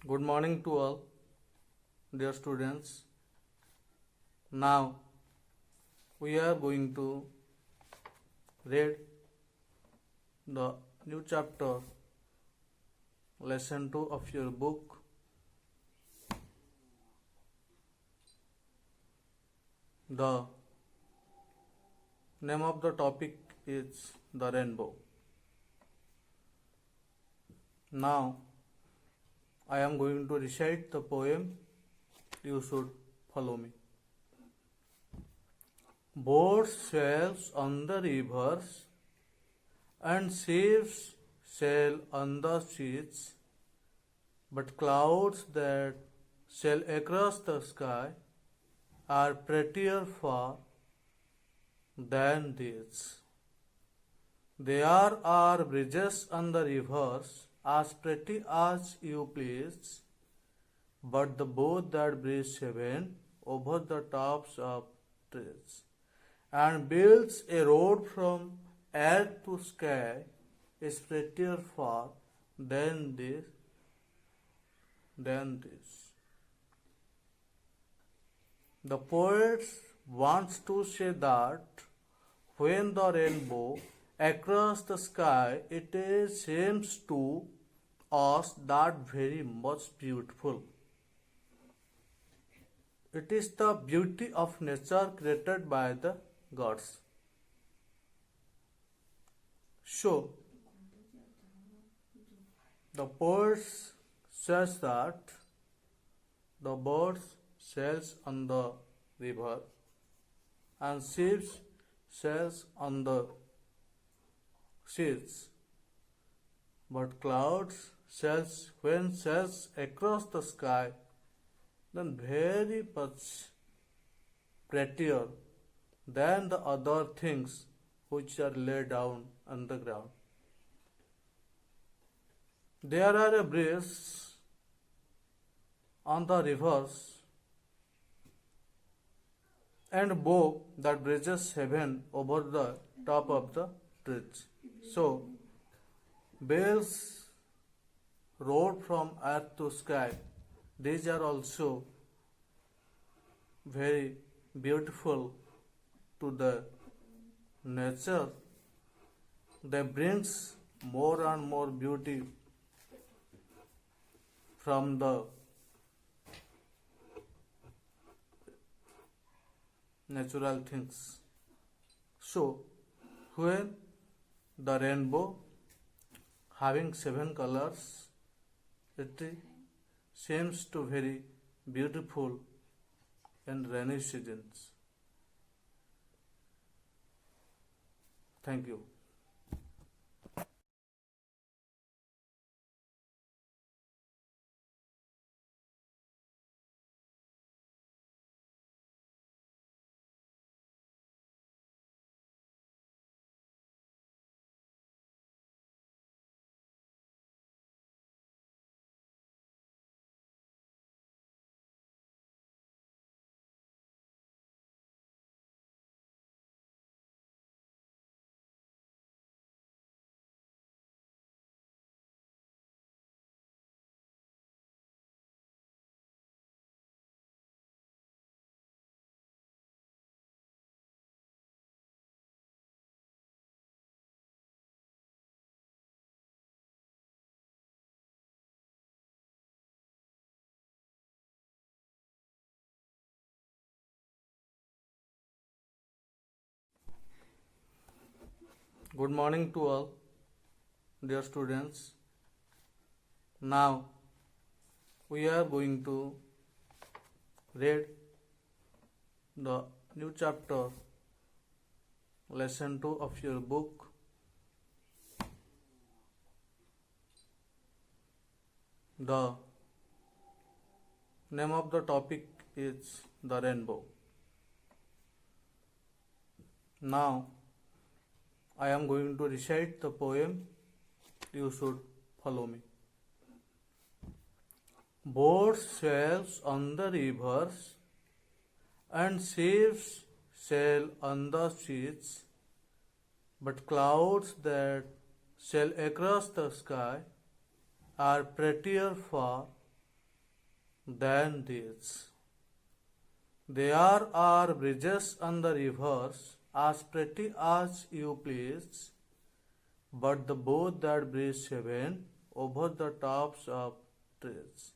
Good morning to all, dear students. Now we are going to read the new chapter, lesson 2 of your book. The name of the topic is the rainbow. Now I am going to recite the poem. You should follow me. Boats sails on the rivers and ships sail on the seas, but clouds that sail across the sky are prettier far than these. There are bridges on the rivers as pretty as you please, but the boat that bridges heaven over the tops of trees and builds a road from earth to sky is prettier far than this. The poet wants to say that when the rainbow across the sky, it seems to us that very much beautiful. It is the beauty of nature created by the gods. So, the poet says that the birds sails on the river and ships sails on the seas, but clouds sails across the sky, then very much prettier than the other things which are laid down on the ground. There are a bridge on the rivers and bow that bridges heaven over the top of the trees. So, bells road from earth to sky, these are also very beautiful to the nature. They brings more and more beauty from the natural things. So, when the rainbow having 7 colors, it seems to very beautiful in rainy seasons. Thank you. Good morning to all, dear students. Now we are going to read the new chapter, lesson 2 of your book. The name of the topic is the rainbow. Now I am going to recite the poem. You should follow me. Boats sails on the rivers and ships sail on the seas, but clouds that sail across the sky are prettier far than these. There are bridges on the rivers as pretty as you please, but the boat that bridges heaven over the tops of trees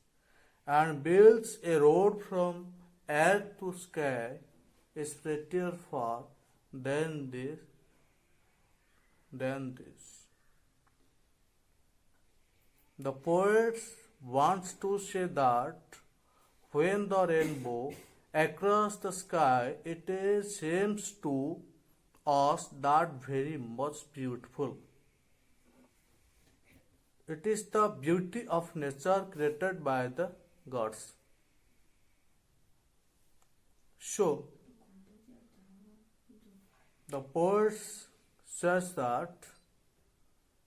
and builds a road from earth to sky is prettier far than this. The poet wants to say that when the rainbow across the sky, it seems to us that very much beautiful. It is the beauty of nature created by the gods. So, the poet says that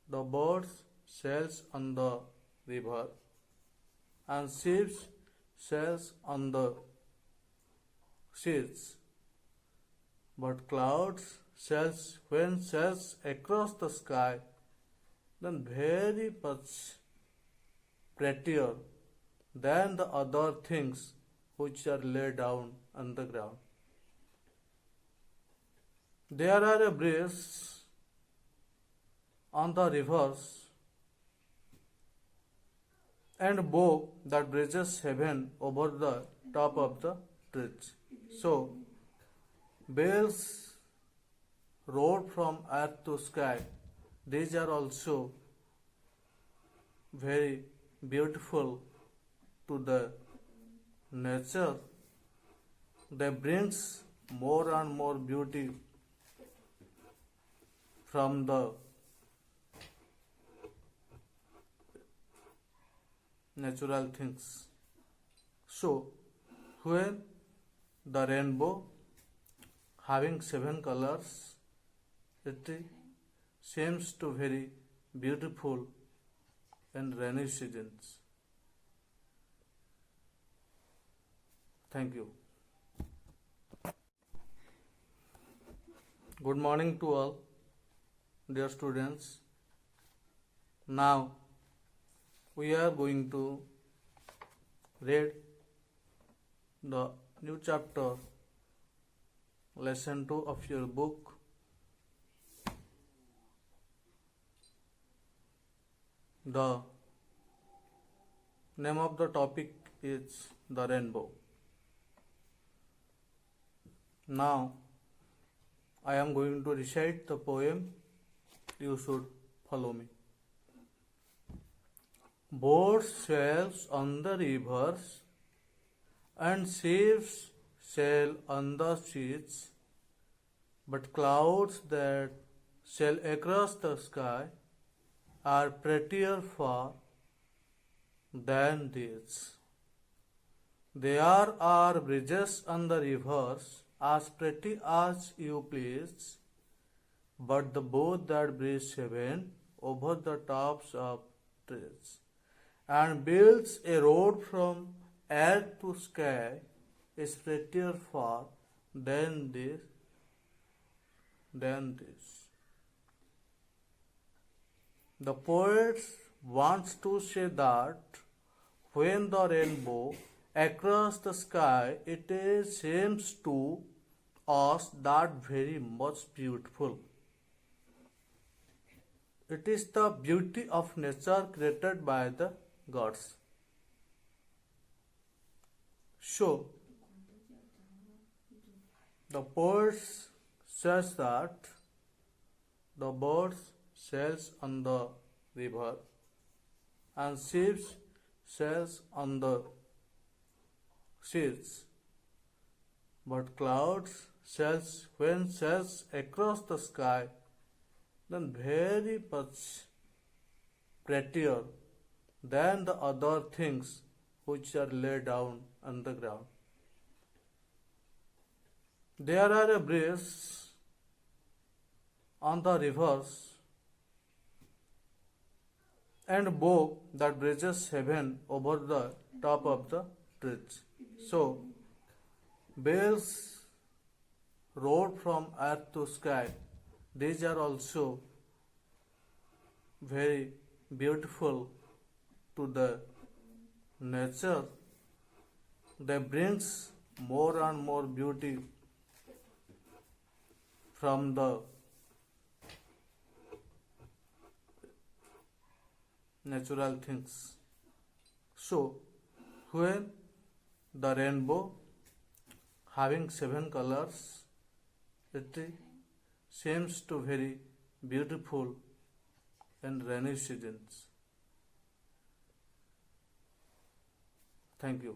the birds sails on the river and ships sails on the seas, but clouds sails across the sky, then very much prettier than the other things which are laid down on the ground. There are a bridge on the rivers and bow that bridges heaven over the top of the trees. So, bells road from earth to sky, these are also very beautiful to the nature. They brings more and more beauty from the natural things. So, when the rainbow having 7 colors, it seems to very beautiful in rainy seasons. Thank you. Good morning to all, dear students. Now we are going to read the new chapter, lesson 2 of your book. The name of the topic is the rainbow. Now I am going to recite the poem. You should follow me. Boats sails on the rivers and ships sail on the seas, but clouds that sail across the sky are prettier far than these. There are bridges on the rivers as pretty as you please, but the boat that bridges heaven over the tops of trees and builds a road from earth to sky is prettier far than this. The poet wants to say that when the rainbow across the sky, it seems to us that very much beautiful. It is the beauty of nature created by the gods. So, the poet says that the birds sails on the river and ships sails on the seas, but clouds sails across the sky, then very much prettier than the other things which are laid down on the ground. There are a bridge on the rivers and bow that bridges heaven over the top of the trees. So, bells road from earth to sky, these are also very beautiful to the nature. they brings more and more beauty from the natural things. So, when the rainbow having 7 colors, it seems to very beautiful in rainy seasons. Thank you.